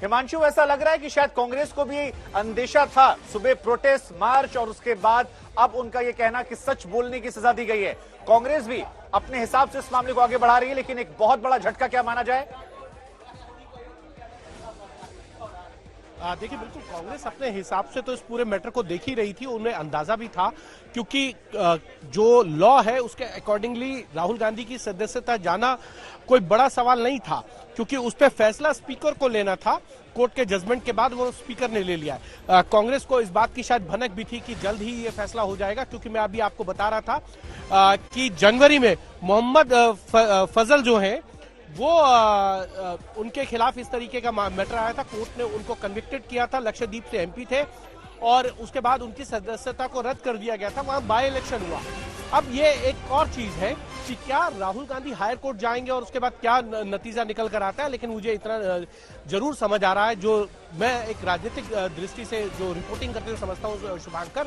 हिमांशु, ऐसा लग रहा है कि शायद कांग्रेस को भी अंदेशा था, सुबह प्रोटेस्ट मार्च और उसके बाद अब उनका यह कहना कि सच बोलने की सजा दी गई है। कांग्रेस भी अपने हिसाब से इस मामले को आगे बढ़ा रही है, लेकिन एक बहुत बड़ा झटका क्या माना जाए? देखिए, बिल्कुल कांग्रेस अपने हिसाब से तो इस पूरे मैटर को देख ही रही थी, उन्हें अंदाजा भी था, क्योंकि जो लॉ है उसके अकॉर्डिंगली राहुल गांधी की सदस्यता जाना कोई बड़ा सवाल नहीं था, क्योंकि उस पर फैसला स्पीकर को लेना था। कोर्ट के जजमेंट के बाद वो स्पीकर ने ले लिया है। कांग्रेस को इस बात की शायद भनक भी थी कि जल्द ही ये फैसला हो जाएगा, क्योंकि मैं अभी आपको बता रहा था कि जनवरी में मोहम्मद फजल जो है वो उनके खिलाफ इस तरीके का मैटर आया था, कोर्ट ने उनको कन्विक्टेड किया था, लक्षद्वीप से एमपी थे और उसके बाद उनकी सदस्यता को रद्द कर दिया गया था, वहां बाय इलेक्शन हुआ। अब ये एक और चीज है कि क्या राहुल गांधी हायर कोर्ट जाएंगे और उसके बाद क्या नतीजा निकल कर आता है, लेकिन मुझे इतना जरूर समझ आ रहा है, जो मैं एक राजनीतिक दृष्टि से जो रिपोर्टिंग करते हुए समझता हूँ शुभांकर,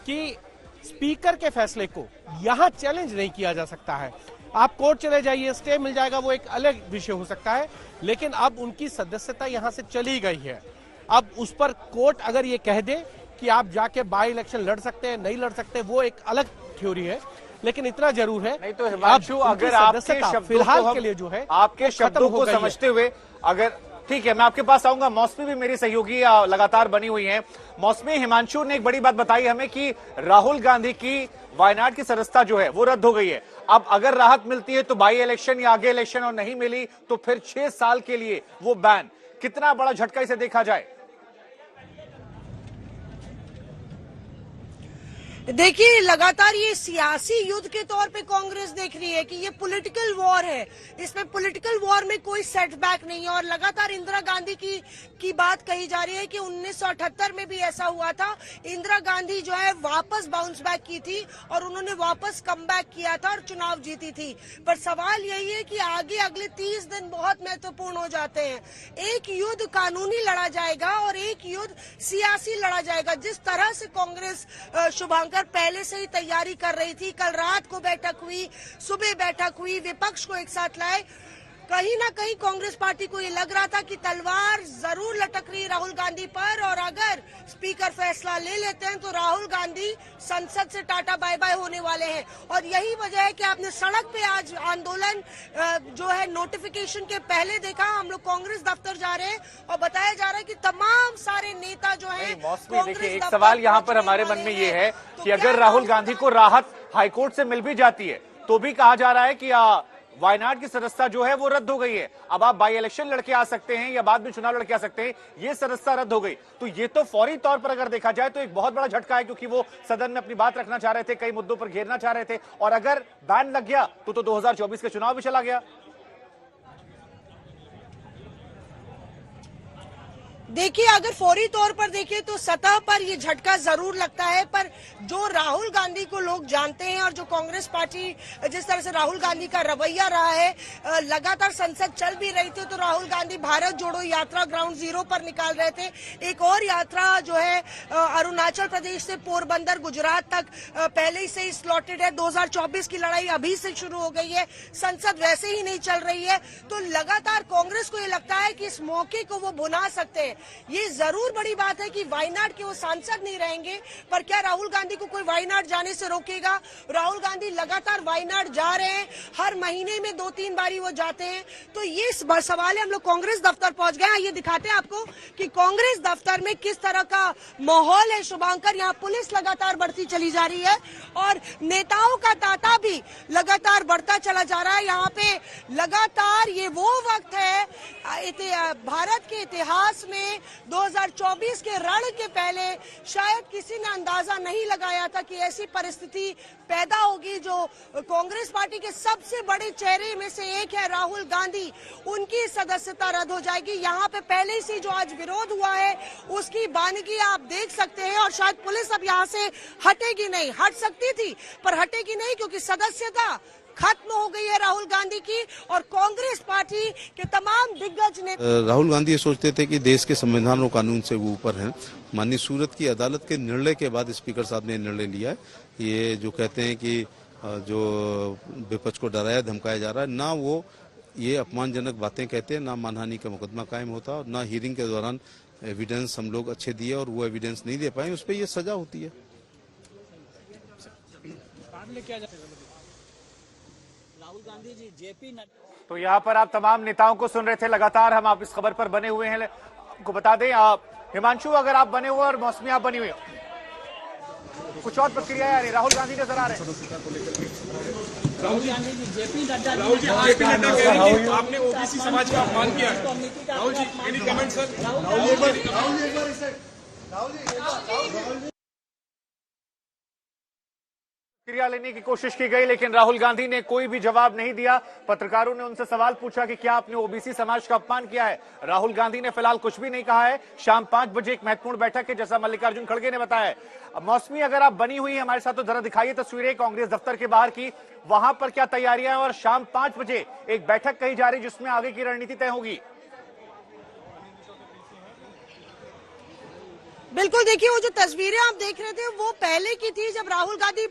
कि स्पीकर के फैसले को यहां चैलेंज नहीं किया जा सकता है। आप कोर्ट चले जाइए, स्टे मिल जाएगा, वो एक अलग विषय हो सकता है, लेकिन अब उनकी सदस्यता यहां से चली गई है। अब उस पर कोर्ट अगर ये कह दे कि आप जाके बाय इलेक्शन लड़ सकते हैं, नहीं लड़ सकते, वो एक अलग थ्योरी है, लेकिन इतना जरूर है। नहीं तो हिमांशु, अगर आपके शब्दों फिलहाल के लिए जो है आपके शब्दों को समझते हुए, अगर ठीक है, मैं आपके पास आऊंगा। मौसमी भी मेरी सहयोगी लगातार बनी हुई हैं। मौसमी, हिमांशु ने एक बड़ी बात बताई हमें कि राहुल गांधी की वायनाड की सदस्यता जो है वो रद्द हो गई है। अब अगर राहत मिलती है तो बाई इलेक्शन या आगे इलेक्शन, और नहीं मिली तो फिर 6 साल के लिए वो बैन। कितना बड़ा झटका इसे देखा जाए? देखिए, लगातार ये सियासी युद्ध के तौर पे कांग्रेस देख रही है कि ये पॉलिटिकल वॉर है, इसमें पॉलिटिकल वॉर में कोई सेटबैक नहीं है। और लगातार इंदिरा गांधी की बात कही जा रही है कि 1978 में भी ऐसा हुआ था। इंदिरा गांधी जो है वापस बाउंस बैक की थी और उन्होंने वापस कम बैक किया था और चुनाव जीती थी। पर सवाल यही है कि आगे अगले 30 दिन बहुत महत्वपूर्ण हो जाते हैं। एक युद्ध कानूनी लड़ा जाएगा और एक युद्ध सियासी लड़ा जाएगा। जिस तरह से कांग्रेस शुभांकर पहले से ही तैयारी कर रही थी, कल रात को बैठक हुई, सुबह बैठक हुई, विपक्ष को एक साथ लाए, कहीं ना कहीं कांग्रेस पार्टी को ये लग रहा था कि तलवार जरूर लटक रही राहुल गांधी पर, और अगर स्पीकर फैसला ले लेते हैं तो राहुल गांधी संसद से टाटा बाय बाय होने वाले हैं। और यही वजह है कि आपने सड़क पे आज आंदोलन जो है नोटिफिकेशन के पहले देखा। हम लोग कांग्रेस दफ्तर जा रहे हैं और बताया जा रहा है कि तमाम सारे नेता जो है। देखिए, एक सवाल यहाँ पर हमारे मन में ये है कि अगर राहुल गांधी को राहत हाईकोर्ट से मिल भी जाती है तो भी कहा जा रहा है कि वायनाड की सदस्यता जो है वो रद्द हो गई है। अब आप बाई इलेक्शन लड़के आ सकते हैं या बाद में चुनाव लड़के आ सकते हैं, ये सदस्यता रद्द हो गई। तो ये तो फौरी तौर पर अगर देखा जाए तो एक बहुत बड़ा झटका है, क्योंकि वो सदन में अपनी बात रखना चाह रहे थे, कई मुद्दों पर घेरना चाह रहे थे, और अगर बैन लग गया तो 2024 के चुनाव भी चला गया। देखिए, अगर फौरी तौर पर देखें तो सतह पर ये झटका जरूर लगता है, पर जो राहुल गांधी को लोग जानते हैं और जो कांग्रेस पार्टी जिस तरह से राहुल गांधी का रवैया रहा है, लगातार संसद चल भी रही थी तो राहुल गांधी भारत जोड़ो यात्रा ग्राउंड जीरो पर निकाल रहे थे। एक और यात्रा जो है अरुणाचल प्रदेश से पोरबंदर गुजरात तक पहले से ही स्लॉटेड है। 2024 की लड़ाई अभी से शुरू हो गई है, संसद वैसे ही नहीं चल रही है, तो लगातार कांग्रेस को ये लगता है कि इस मौके को वो भुना सकते हैं। ये जरूर बड़ी बात है कि वायनाड के वो सांसद नहीं रहेंगे, पर क्या राहुल गांधी को कोई वायनाड जाने से रोकेगा? राहुल गांधी लगातार वायनाड जा रहे हैं, हर महीने में 2-3 बारी वो जाते हैं। तो ये सवाल है। हम लोग कांग्रेस दफ्तर पहुंच गए हैं, ये दिखाते हैं आपको कि कांग्रेस दफ्तर में किस तरह का माहौल है। शुभांकर, यहाँ पुलिस लगातार बढ़ती चली जा रही है और नेताओं का तांता भी लगातार बढ़ता चला जा रहा है। यहाँ पे लगातार ये वो वक्त है भारत के इतिहास में 2024 के रण के पहले शायद किसी ने अंदाजा नहीं लगाया था कि ऐसी परिस्थिति पैदा होगी। जो कांग्रेस पार्टी के सबसे बड़े चेहरे में से एक है राहुल गांधी, उनकी सदस्यता रद्द हो जाएगी। यहाँ पे पहले से जो आज विरोध हुआ है उसकी बानगी आप देख सकते हैं, और शायद पुलिस अब यहाँ से हटेगी नहीं, हट सकती थी पर हटेगी नहीं, क्योंकि सदस्यता खत्म हो गई है राहुल गांधी की। और कांग्रेस पार्टी के तमाम दिग्गज नेता राहुल गांधी ये सोचते थे कि देश के संविधान और कानून से वो ऊपर हैं। माननीय सूरत की अदालत के निर्णय के बाद स्पीकर साहब ने निर्णय लिया है। ये जो कहते हैं कि जो विपक्ष को डराया धमकाया जा रहा है, ना वो ये अपमानजनक बातें कहते हैं, ना मानहानि का मुकदमा कायम होता और ना हियरिंग के दौरान एविडेंस हम लोग अच्छे दिए और वो एविडेंस नहीं दे पाए, उस पर ये सजा होती है। राहुल गांधी जी, जेपी नड्डा। तो यहाँ पर आप तमाम नेताओं को सुन रहे थे, लगातार हम आप इस खबर पर बने हुए हैं। आपको बता दें, हिमांशु अगर आप बने हुए और मौसमी आप बनी हुई हो, कुछ और प्रक्रिया आ रही, राहुल गांधी नजर आ रहे हैं। राहुल गांधी जी, जेपी नड्डा राहुल जी, जेपी नड्डा कह रहे हैं कि आपने ओबीसी समाज का अपमान किया है। Rahul ji, any comment sir? क्रिया लेने की कोशिश की गई, लेकिन राहुल गांधी ने कोई भी जवाब नहीं दिया। पत्रकारों ने उनसे सवाल पूछा कि क्या आपने ओबीसी समाज का अपमान किया है। राहुल गांधी ने फिलहाल कुछ भी नहीं कहा है। शाम 5 बजे एक महत्वपूर्ण बैठक है, जैसा मल्लिकार्जुन खड़गे ने बताया है। अब मौसमी, अगर आप बनी हुई है हमारे साथ, तो जरा दिखाइए तस्वीरें कांग्रेस दफ्तर के बाहर की, वहां पर क्या तैयारियां हैं और शाम 5 बजे एक बैठक कही जा रही है जिसमें आगे की रणनीति तय होगी। बिल्कुल, देखिए वो जो तस्वीरें आप देख रहे थे वो पहले की थी, जब राहुल गांधी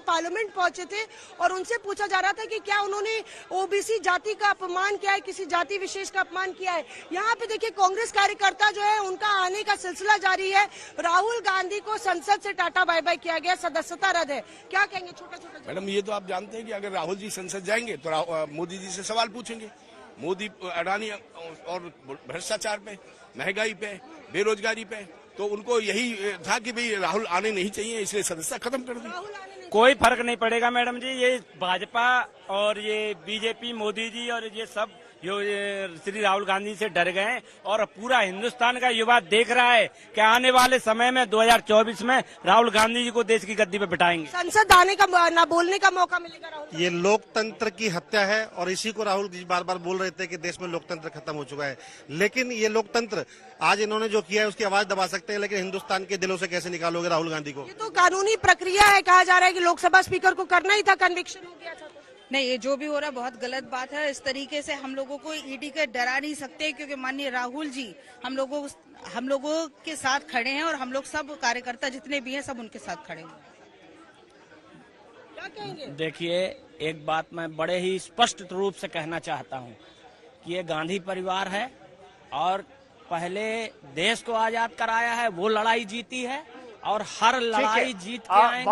पार्लियामेंट पहुंचे थे और उनसे पूछा जा रहा था कि क्या उन्होंने ओबीसी जाति का अपमान किया है, किसी जाति विशेष का अपमान किया है। यहाँ पे देखिए कांग्रेस कार्यकर्ता जो है उनका आने का सिलसिला जारी है। राहुल गांधी को संसद से टाटा बाय बाय किया गया, सदस्यता रद्द है। क्या कहेंगे? छोटा मैडम, ये तो आप जानते हैं कि अगर राहुल जी संसद जाएंगे तो मोदी जी से सवाल पूछेंगे। मोदी, अडानी और भ्रष्टाचार पे, महंगाई पे, बेरोजगारी पे, तो उनको यही था कि भाई राहुल आने नहीं चाहिए, इसलिए सदस्यता खत्म कर दी। कोई फर्क नहीं पड़ेगा मैडम जी, ये भाजपा और ये बीजेपी, मोदी जी और ये सब श्री राहुल गांधी से डर गए और पूरा हिंदुस्तान का युवा देख रहा है कि आने वाले समय में 2024 में राहुल गांधी जी को देश की गद्दी पे बिठाएंगे। संसद आने का ना बोलने का मौका मिलेगा राहुल। ये लोकतंत्र की हत्या है और इसी को राहुल जी बार बार बोल रहे थे कि देश में लोकतंत्र खत्म हो चुका है। लेकिन ये लोकतंत्र आज इन्होंने जो किया है उसकी आवाज दबा सकते हैं, लेकिन हिंदुस्तान के दिलों से कैसे निकालोगे राहुल गांधी को? ये तो कानूनी प्रक्रिया है, कहा जा रहा है कि लोकसभा स्पीकर को करना ही था, कन्विक्शन हो गया था। नहीं, ये जो भी हो रहा है बहुत गलत बात है। इस तरीके से हम लोगों को ईडी के डरा नहीं सकते, क्योंकि माननीय राहुल जी हम लोगों के साथ खड़े हैं और हम लोग सब कार्यकर्ता जितने भी हैं सब उनके साथ खड़े हैं। क्या कहेंगे? देखिए, एक बात मैं बड़े ही स्पष्ट रूप से कहना चाहता हूं कि ये गांधी परिवार है और पहले देश को आजाद कराया है, वो लड़ाई जीती है और हर लड़ाई जीत के आएंगे।